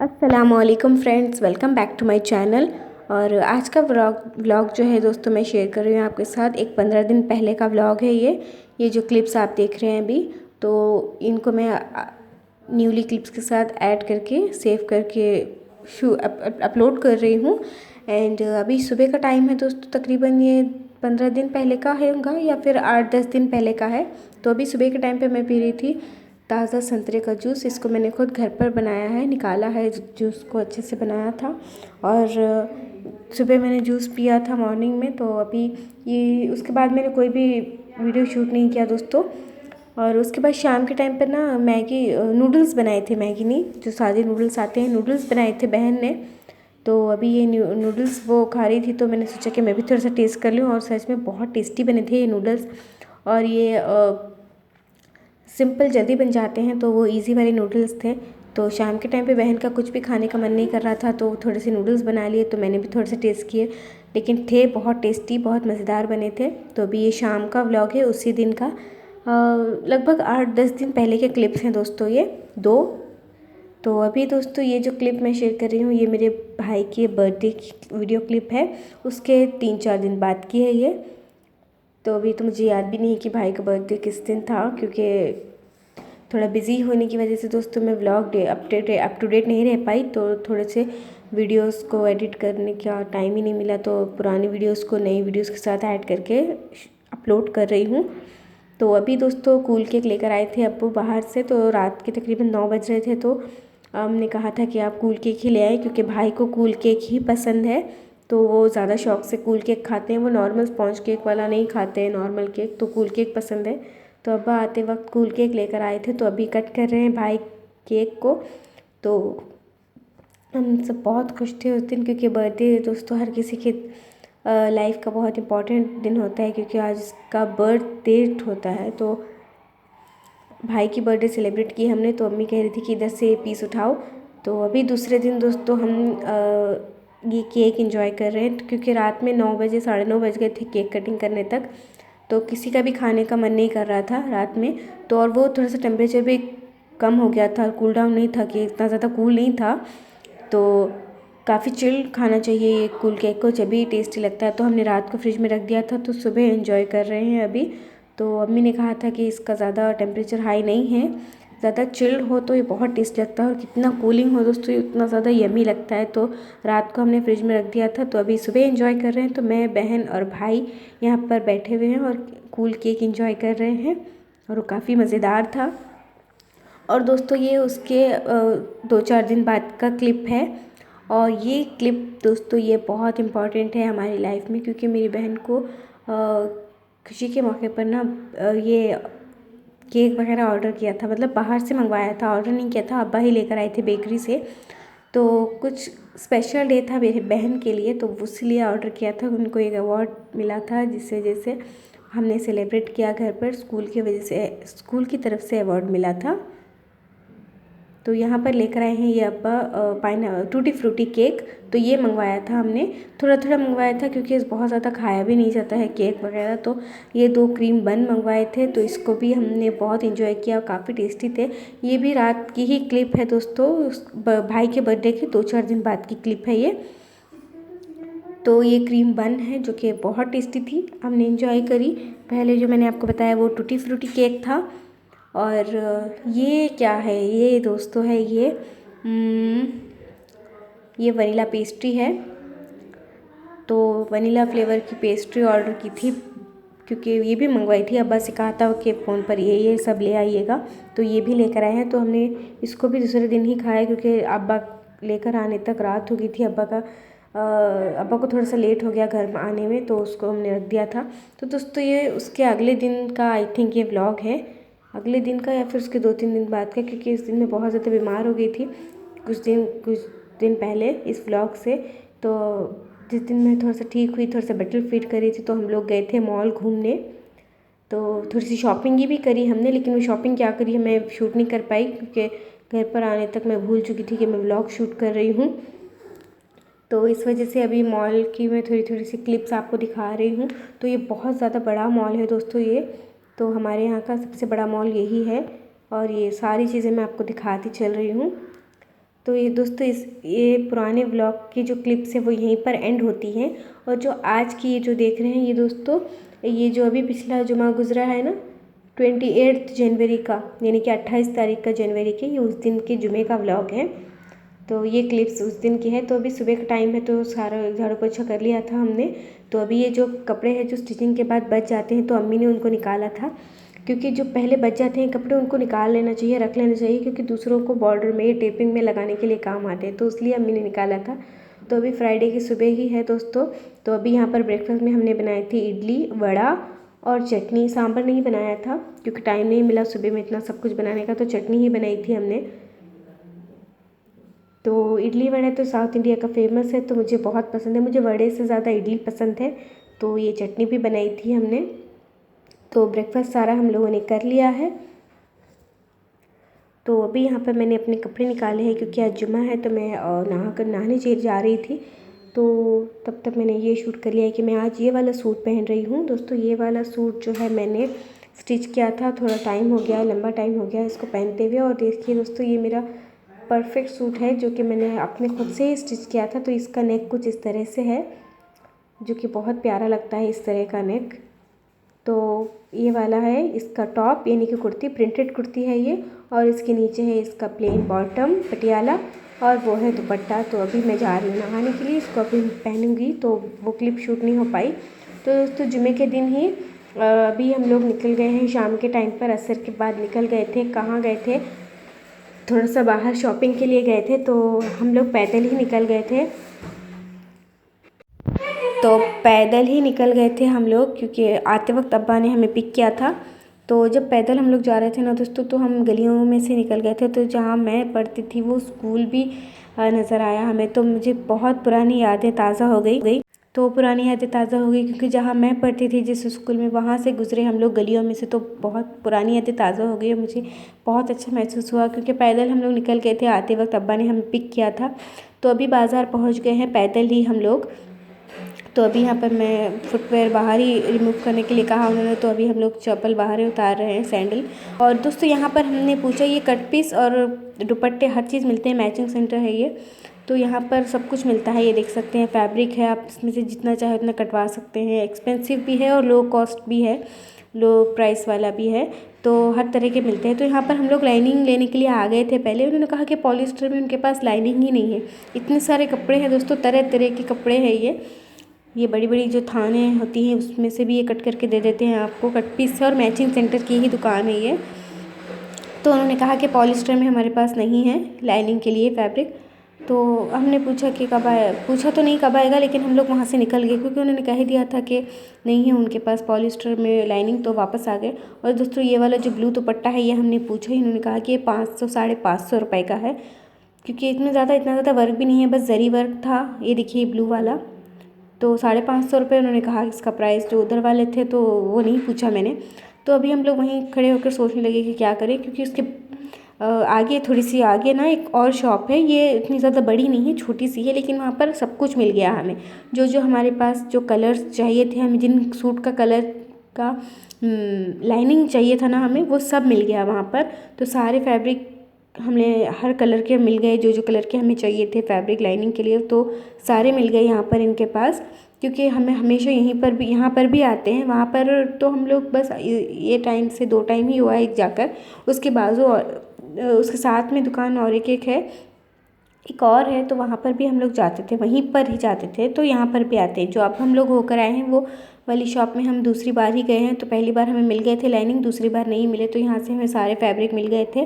अस्सलामुअलैकुम friends, welcome back to my channel. और आज का व्लॉग जो है दोस्तों मैं शेयर कर रही हूँ आपके साथ। एक 15 दिन पहले का व्लॉग है ये जो क्लिप्स आप देख रहे हैं अभी, तो इनको मैं न्यूली क्लिप्स के साथ ऐड करके सेव करके अपलोड कर रही हूँ। एंड अभी सुबह का टाइम है दोस्तों, तकरीबन ये 15 दिन पहले का होगा या फिर 8-10 दिन पहले का है। तो अभी सुबह के टाइम पे मैं पी रही थी ताज़ा संतरे का जूस। इसको मैंने खुद घर पर बनाया है, निकाला है जूस को, अच्छे से बनाया था। और सुबह मैंने जूस पिया था मॉर्निंग में। तो अभी ये उसके बाद मैंने कोई भी वीडियो शूट नहीं किया दोस्तों। और उसके बाद शाम के टाइम पर ना मैगी नूडल्स बनाए थे, मैगी नहीं, जो सादे नूडल्स आते हैं, नूडल्स बनाए थे बहन ने। तो अभी ये नूडल्स वो खा रही थी, तो मैंने सोचा कि मैं भी थोड़ा सा टेस्ट कर लूँ। और सच में बहुत टेस्टी बने थे ये नूडल्स। और ये सिंपल जल्दी बन जाते हैं, तो वो इजी वाले नूडल्स थे। तो शाम के टाइम पे बहन का कुछ भी खाने का मन नहीं कर रहा था, तो थोड़े से नूडल्स बना लिए। तो मैंने भी थोड़े से टेस्ट किए, लेकिन थे बहुत टेस्टी, बहुत मज़ेदार बने थे। तो अभी ये शाम का व्लॉग है, उसी दिन का लगभग 8-10 दिन पहले के क्लिप्स हैं दोस्तों ये दो। तो अभी दोस्तों ये जो क्लिप मैं शेयर कर रही हूँ, ये मेरे भाई के बर्थडे की वीडियो क्लिप है। उसके 3-4 दिन बाद की है ये। तो अभी तो मुझे याद भी नहीं कि भाई का बर्थडे किस दिन था, क्योंकि थोड़ा बिज़ी होने की वजह से दोस्तों मैं व्लॉग अप टू डेट नहीं रह पाई। तो थोड़े से वीडियोस को एडिट करने का टाइम ही नहीं मिला, तो पुरानी वीडियोस को नई वीडियोस के साथ ऐड करके अपलोड कर रही हूँ। तो अभी दोस्तों कूल केक लेकर आए थे अब्बू बाहर से। तो रात के तकरीबन 9 बज रहे थे, तो हमने कहा था कि आप कूल केक ही ले आए, क्योंकि भाई को कूल केक ही पसंद है। तो वो ज़्यादा शौक़ से कूल केक खाते हैं, वो नॉर्मल स्पॉन्ज केक वाला नहीं खाते हैं, नॉर्मल केक, तो कूल केक पसंद है। तो अब्बा आते वक्त कूल केक लेकर आए थे, तो अभी कट कर रहे हैं भाई केक को। तो हम सब बहुत खुश थे उस दिन, क्योंकि बर्थडे दोस्तों हर किसी के लाइफ का बहुत इम्पोर्टेंट दिन होता है, क्योंकि आज इसका बर्थ डेट होता है। तो भाई की बर्थडे सेलिब्रेट की हमने। तो अम्मी कह रही थी कि इधर से पीस उठाओ। तो अभी दूसरे दिन दोस्तों हम ये केक एंजॉय कर रहे हैं, क्योंकि रात में 9 बजे 9:30 बज गए थे केक कटिंग करने तक। तो किसी का भी खाने का मन नहीं कर रहा था रात में। तो और वो थोड़ा सा टेम्परेचर भी कम हो गया था, कूल डाउन नहीं था, कि इतना ज़्यादा कूल नहीं था। तो काफ़ी चिल खाना चाहिए ये कूल केक को, जब भी टेस्टी लगता है। तो हमने रात को फ्रिज में रख दिया था, तो सुबह एंजॉय कर रहे हैं अभी। तो अम्मी ने कहा था कि इसका ज़्यादा टेम्परेचर हाई नहीं है, ज़्यादा चिल्ड हो तो ये बहुत टेस्ट लगता है, और कितना कूलिंग हो दोस्तों ये उतना ज़्यादा यमी लगता है। तो रात को हमने फ्रिज में रख दिया था। तो अभी सुबह एंजॉय कर रहे हैं। तो मैं, बहन और भाई यहाँ पर बैठे हुए हैं और कूल केक एंजॉय कर रहे हैं, और वो काफ़ी मज़ेदार था। और दोस्तों ये उसके 2-4 दिन बाद का क्लिप है। और ये क्लिप दोस्तों ये बहुत इम्पॉर्टेंट है हमारी लाइफ में, क्योंकि मेरी बहन को खुशी के मौके पर ना ये केक वगैरह ऑर्डर किया था, मतलब बाहर से मंगवाया था, ऑर्डर नहीं किया था, अब्बा ही लेकर आए थे बेकरी से। तो कुछ स्पेशल डे था मेरी बहन के लिए, तो उसलिए ऑर्डर किया था। उनको एक अवार्ड मिला था, जिससे जैसे हमने सेलिब्रेट किया घर पर, स्कूल की वजह से, स्कूल की तरफ से अवार्ड मिला था। तो यहाँ पर लेकर आए हैं ये अब्बा टूटी फ्रूटी केक। तो ये मंगवाया था हमने, थोड़ा थोड़ा मंगवाया था, क्योंकि बहुत ज़्यादा खाया भी नहीं जाता है केक वगैरह। तो ये 2 क्रीम बन मंगवाए थे, तो इसको भी हमने बहुत इंजॉय किया, काफ़ी टेस्टी थे। ये भी रात की ही क्लिप है दोस्तों, भाई के बर्थडे के 2-4 दिन बाद की क्लिप है ये। तो ये क्रीम बन है जो कि बहुत टेस्टी थी, हमने इंजॉय करी। पहले जो मैंने आपको बताया वो टूटी फ्रूटी केक था। और ये क्या है, ये दोस्तों है ये वनीला पेस्ट्री है। तो वनीला फ्लेवर की पेस्ट्री ऑर्डर की थी, क्योंकि ये भी मंगवाई थी, अब्बा से कहा था कि फ़ोन पर ये सब ले आइएगा। तो ये भी लेकर आए हैं। तो हमने इसको भी दूसरे दिन ही खाया, क्योंकि अब्बा लेकर आने तक रात हो गई थी। अब्बा को थोड़ा सा लेट हो गया घर में आने में, तो उसको हमने रख दिया था। तो दोस्तों ये उसके अगले दिन का आई थिंक ये व्लॉग है, अगले दिन का या फिर उसके 2-3 दिन बाद का, क्योंकि इस दिन मैं बहुत ज़्यादा बीमार हो गई थी कुछ दिन पहले इस व्लॉग से। तो जिस दिन मैं थोड़ा सा ठीक हुई, थोड़ा सा बेटर फील कर रही थी, तो हम लोग गए थे मॉल घूमने। तो थोड़ी सी शॉपिंग भी करी हमने, लेकिन वो शॉपिंग क्या करी है मैं शूट नहीं कर पाई, क्योंकि घर पर आने तक मैं भूल चुकी थी कि मैं व्लॉग शूट कर रही हूँ। तो इस वजह से अभी मॉल की मैं थोड़ी सी क्लिप्स आपको दिखा रही हूँ। तो ये बहुत ज़्यादा बड़ा मॉल है दोस्तों ये, तो हमारे यहाँ का सबसे बड़ा मॉल यही है। और ये सारी चीज़ें मैं आपको दिखाती चल रही हूँ। तो ये दोस्तों ये पुराने व्लॉग की जो क्लिप्स है वो यहीं पर एंड होती हैं। और जो आज की ये जो देख रहे हैं ये दोस्तों, ये जो अभी पिछला जुमा गुजरा है ना 28 जनवरी का, यानी कि 28 तारीख का जनवरी के, ये उस दिन के जुमे का व्लॉग है। तो ये क्लिप्स उस दिन की है। तो अभी सुबह का टाइम है तो सारा झाड़ू पोछा कर लिया था हमने। तो अभी ये जो कपड़े हैं जो स्टिचिंग के बाद बच जाते हैं तो अम्मी ने उनको निकाला था, क्योंकि जो पहले बच जाते हैं कपड़े उनको निकाल लेना चाहिए, रख लेना चाहिए, क्योंकि दूसरों को बॉर्डर में टेपिंग में लगाने के लिए काम आते हैं। तो इसलिए अम्मी ने निकाला था। तो अभी फ्राइडे की सुबह ही है दोस्तों। तो अभी यहाँ पर ब्रेकफास्ट में हमने बनाई थी इडली, वड़ा और चटनी। सांभर नहीं बनाया था क्योंकि टाइम नहीं मिला सुबह में इतना सब कुछ बनाने का, तो चटनी ही बनाई थी हमने। तो इडली वड़ा तो साउथ इंडिया का फेमस है, तो मुझे बहुत पसंद है। मुझे वड़े से ज़्यादा इडली पसंद है। तो ये चटनी भी बनाई थी हमने। तो ब्रेकफास्ट सारा हम लोगों ने कर लिया है। तो अभी यहाँ पर मैंने अपने कपड़े निकाले हैं क्योंकि आज जुमा है, तो मैं नहाने जा रही थी। तो तब तक मैंने ये शूट कर लिया है कि मैं आज ये वाला सूट पहन रही हूँ। दोस्तों ये वाला सूट जो है मैंने स्टिच किया था, थोड़ा टाइम हो गया, लंबा टाइम हो गया इसको पहनते हुए। और देखिए दोस्तों ये मेरा परफेक्ट सूट है जो कि मैंने अपने खुद से ही स्टिच किया था। तो इसका नेक कुछ इस तरह से है जो कि बहुत प्यारा लगता है इस तरह का नेक। तो ये वाला है इसका टॉप, यानी कि कुर्ती, प्रिंटेड कुर्ती है ये। और इसके नीचे है इसका प्लेन बॉटम पटियाला, और वो है दुपट्टा। तो अभी मैं जा रही हूँ नहाने के लिए, इसको अभी पहनूंगी, तो वो क्लिप शूट नहीं हो पाई। तो दोस्तों जुमे के दिन ही अभी हम लोग निकल गए हैं शाम के टाइम पर, असर के बाद निकल गए थे। कहाँ गए थे? थोड़ा सा बाहर शॉपिंग के लिए गए थे। तो हम लोग पैदल ही निकल गए थे। हम लोग, क्योंकि आते वक्त अब्बा ने हमें पिक किया था। तो जब पैदल हम लोग जा रहे थे ना दोस्तों, तो हम गलियों में से निकल गए थे। तो जहाँ मैं पढ़ती थी वो स्कूल भी नज़र आया हमें। तो मुझे बहुत पुरानी यादें ताज़ा हो गई। क्योंकि जहाँ मैं पढ़ती थी जिस स्कूल में, वहाँ से गुज़रे हम लोग गलियों में से, तो बहुत पुरानी यादें ताज़ा हो गई। मुझे बहुत अच्छा महसूस हुआ क्योंकि पैदल हम लोग निकल गए थे। आते वक्त अब्बा ने हमें पिक किया था। तो अभी बाज़ार पहुँच गए हैं पैदल ही हम लोग। तो अभी यहाँ पर मैं फुटवेयर बाहर ही रिमूव करने के लिए कहा उन्होंने। तो अभी हम लोग चप्पल बाहर ही उतार रहे हैं, सैंडल। और दोस्तों यहाँ पर हमने पूछा, ये कट पीस और दुपट्टे हर चीज़ मिलते हैं, मैचिंग सेंटर है ये। तो यहाँ पर सब कुछ मिलता है, ये देख सकते हैं। फैब्रिक है, आप इसमें से जितना चाहे उतना कटवा सकते हैं। एक्सपेंसिव भी है और लो कॉस्ट भी है, लो प्राइस वाला भी है। तो हर तरह के मिलते हैं। तो यहाँ पर हम लोग लाइनिंग लेने के लिए आ गए थे पहले। उन्होंने कहा कि पॉलिस्टर में उनके पास लाइनिंग ही नहीं है। इतने सारे कपड़े हैं दोस्तों, तरह तरह के कपड़े हैं ये बड़ी बड़ी जो थाने होती हैं उसमें से भी ये कट करके दे देते हैं आपको। कट पीस से और मैचिंग सेंटर की ही दुकान है ये। तो उन्होंने कहा कि पॉलिस्टर में हमारे पास नहीं है लाइनिंग के लिए फैब्रिक। तो हमने पूछा कि कब आए, पूछा तो नहीं कब आएगा, लेकिन हम लोग वहाँ से निकल गए क्योंकि उन्होंने कह ही दिया था कि नहीं है उनके पास पॉलिस्टर में लाइनिंग। तो वापस आ गए। और दोस्तों ये वाला जो ब्लू दुपट्टा है ये हमने पूछा ही, उन्होंने कहा कि ये 500 550 रुपये का है, क्योंकि इतना ज़्यादा वर्क भी नहीं है, बस जरी वर्क था। ये देखिए ब्लू वाला, तो 550 रुपये उन्होंने कहा इसका प्राइस। जो उधर वाले थे तो वो नहीं पूछा मैंने। तो अभी हम लोग वहीं खड़े होकर सोचने लगे कि क्या करें, क्योंकि उसके आगे, थोड़ी सी आगे ना एक और शॉप है। ये इतनी ज़्यादा बड़ी नहीं है, छोटी सी है, लेकिन वहाँ पर सब कुछ मिल गया हमें। जो हमारे पास जो कलर्स चाहिए थे, हमें जिन सूट का कलर का लाइनिंग चाहिए था ना हमें, वो सब मिल गया वहाँ पर। तो सारे फैब्रिक हमें हर कलर के मिल गए, जो कलर के हमें चाहिए थे फैब्रिक लाइनिंग के लिए, तो सारे मिल गए यहाँ पर इनके पास। क्योंकि हमें हमेशा यहाँ पर भी आते हैं। वहाँ पर तो हम लोग बस ये टाइम से 2 टाइम ही हुआ है एक जाकर। उसके बाजू और उसके साथ में दुकान और एक है, एक और है, तो वहाँ पर भी हम लोग जाते थे, वहीं पर ही जाते थे। तो यहाँ पर भी आते हैं। जो अब हम लोग होकर आए हैं वो वाली शॉप में हम दूसरी बार ही गए हैं। तो पहली बार हमें मिल गए थे लाइनिंग, दूसरी बार नहीं मिले। तो यहाँ से हमें सारे फैब्रिक मिल गए थे।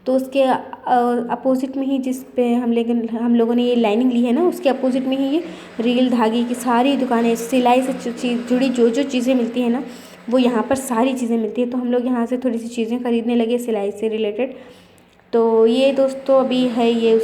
तो उसके अपोजिट में ही, जिस पे हम लोगों ने ये लाइनिंग ली है ना, उसके अपोजिट में ही ये रील धागे की सारी दुकानें, सिलाई से जुड़ी जो चीज़ें मिलती हैं ना, वो यहाँ पर सारी चीज़ें मिलती है। तो हम लोग यहाँ से थोड़ी सी चीज़ें खरीदने लगे सिलाई से रिलेटेड। तो ये दोस्तों अभी है, ये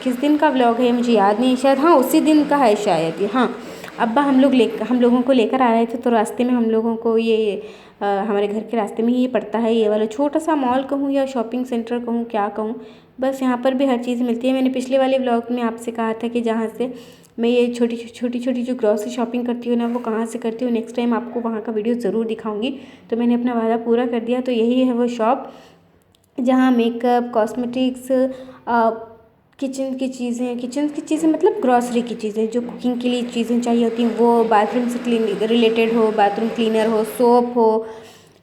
किस दिन का व्लॉग है मुझे याद नहीं, शायद हाँ उसी दिन का है शायद ये। हाँ, अब्बा हम लोगों को लेकर आ रहे थे। तो रास्ते में हम लोगों को ये हमारे घर के रास्ते में ही ये पड़ता है, ये वाला छोटा सा मॉल कहूँ या शॉपिंग सेंटर कहूँ, क्या कहूँ, बस यहाँ पर भी हर चीज़ मिलती है। मैंने पिछले वाले व्लॉग में आपसे कहा था कि जहाँ से मैं ये छोटी छोटी जो ग्रॉसरी शॉपिंग करती हूँ ना, वो कहाँ से करती हूँ, नेक्स्ट टाइम आपको वहाँ का वीडियो ज़रूर दिखाऊँगी। तो मैंने अपना वादा पूरा कर दिया। तो यही है वो शॉप जहाँ मेकअप, कॉस्मेटिक्स, किचन की चीज़ें मतलब ग्रॉसरी की चीज़ें, जो कुकिंग के लिए चीज़ें चाहिए होती हैं वो, बाथरूम से रिलेटेड हो, बाथरूम क्लीनर हो, सोप हो,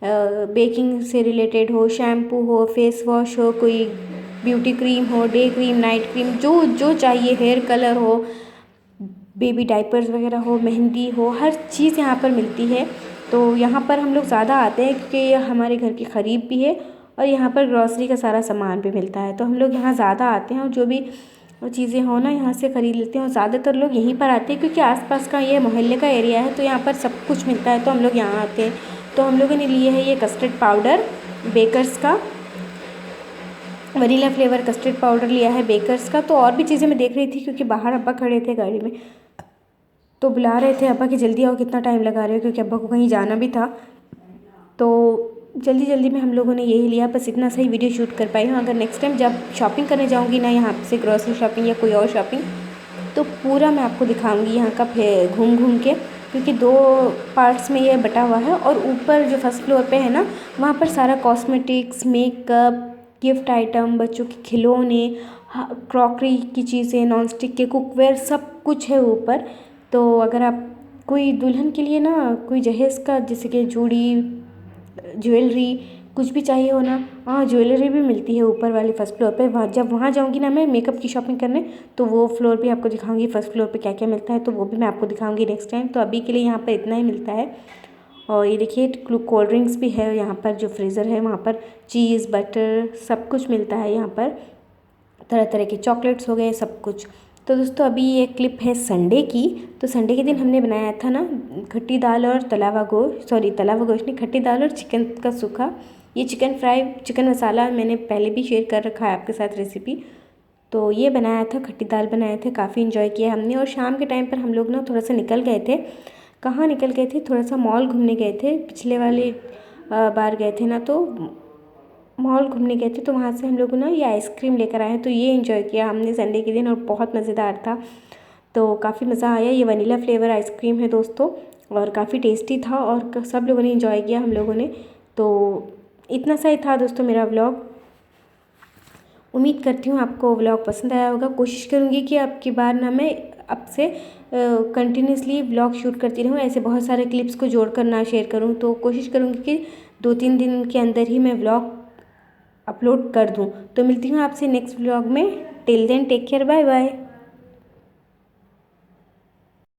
बेकिंग से रिलेटेड हो, शैम्पू हो, फेस वॉश हो, कोई ब्यूटी क्रीम हो, डे क्रीम, नाइट क्रीम, जो जो चाहिए, हेयर कलर हो, बेबी डाइपर्स वगैरह हो, मेहंदी हो, हर चीज़ यहाँ पर मिलती है। तो यहाँ पर हम लोग ज़्यादा आते हैं क्योंकि ये हमारे घर के करीब भी है और यहाँ पर ग्रॉसरी का सारा सामान भी मिलता है, तो हम लोग यहाँ ज़्यादा आते हैं और जो भी चीज़ें हो ना यहाँ से ख़रीद लेते हैं। और ज़्यादातर लोग यहीं पर आते हैं क्योंकि आसपास का ये मोहल्ले का एरिया है, तो यहाँ पर सब कुछ मिलता है, तो हम लोग यहाँ आते हैं। तो हम लोगों ने लिए है ये कस्टर्ड पाउडर बेकर्स का, वनीला फ्लेवर कस्टर्ड पाउडर लिया है बेकर्स का। तो और भी चीज़ें मैं देख रही थी क्योंकि बाहर अब्बा खड़े थे गाड़ी में, तो बुला रहे थे अब्बा कि जल्दी आओ, कितना टाइम लगा रहे हो, क्योंकि अब्बा को कहीं जाना भी था। तो जल्दी जल्दी में हम लोगों ने यही लिया, बस इतना सही वीडियो शूट कर पाई हूँ। अगर नेक्स्ट टाइम जब शॉपिंग करने जाऊँगी ना यहाँ से, ग्रॉसरी शॉपिंग या कोई और शॉपिंग, तो पूरा मैं आपको दिखाऊँगी यहाँ का घूम घूम के, क्योंकि 2 पार्ट्स में ये बटा हुआ है। और ऊपर जो फर्स्ट फ्लोर पे है ना, वहाँ पर सारा कॉस्मेटिक्स, मेकअप, गिफ्ट आइटम, बच्चों के खिलौने, क्रॉकरी की चीज़ें, नॉन स्टिक के कुकवेयर, सब कुछ है ऊपर। तो अगर आप कोई दुल्हन के लिए ना कोई जहेज़ का, जैसे कि चूड़ी, ज्वेलरी, कुछ भी चाहिए हो ना, हाँ ज्वेलरी भी मिलती है ऊपर वाले फर्स्ट फ्लोर पे। वहाँ जब वहाँ जाऊँगी ना मैं मेकअप की शॉपिंग करने, तो वो फ्लोर भी आपको दिखाऊंगी, फर्स्ट फ्लोर पे क्या क्या मिलता है, तो वो भी मैं आपको दिखाऊंगी नेक्स्ट टाइम। तो अभी के लिए यहाँ पर इतना ही मिलता है। और ये देखिए कोल्ड ड्रिंक्स भी है यहाँ पर, जो फ्रीज़र है वहाँ पर चीज़, बटर, सब कुछ मिलता है यहाँ पर, तरह तरह के चॉकलेट्स हो गए, सब कुछ। तो दोस्तों अभी ये क्लिप है संडे की। तो संडे के दिन हमने बनाया था ना खट्टी दाल और तला हुआ गोश्त, नहीं, खट्टी दाल और चिकन का सूखा, ये चिकन फ्राई, चिकन मसाला मैंने पहले भी शेयर कर रखा है आपके साथ रेसिपी। तो ये बनाया था, खट्टी दाल बनाए थे, काफ़ी इन्जॉय किया हमने। और शाम के टाइम पर हम लोग ना थोड़ा सा निकल गए थे। कहाँ निकल गए थे, थोड़ा सा मॉल घूमने गए थे, पिछले वाले बार गए थे ना, तो मॉल घूमने गए थे। तो वहाँ से हम लोग ना ये आइसक्रीम लेकर आए हैं, तो ये एंजॉय किया हमने संडे के दिन और बहुत मज़ेदार था। तो काफ़ी मज़ा आया। ये वनीला फ्लेवर आइसक्रीम है दोस्तों और काफ़ी टेस्टी था और सब लोगों ने एंजॉय किया, हम लोगों ने। तो इतना सा ही था दोस्तों मेरा व्लॉग। उम्मीद करती हूँ आपको व्लॉग पसंद आया होगा। कोशिश करूँगी कि अब की बार ना मैं अब से कंटिन्यूसली व्लॉग शूट करती रहूँ, ऐसे बहुत सारे क्लिप्स को जोड़कर ना शेयर करूँ। तो कोशिश करूँगी कि 2-3 दिन के अंदर ही मैं व्लॉग अपलोड कर दूँ। तो मिलती हूँ आपसे नेक्स्ट व्लॉग में। Till then take care, bye bye.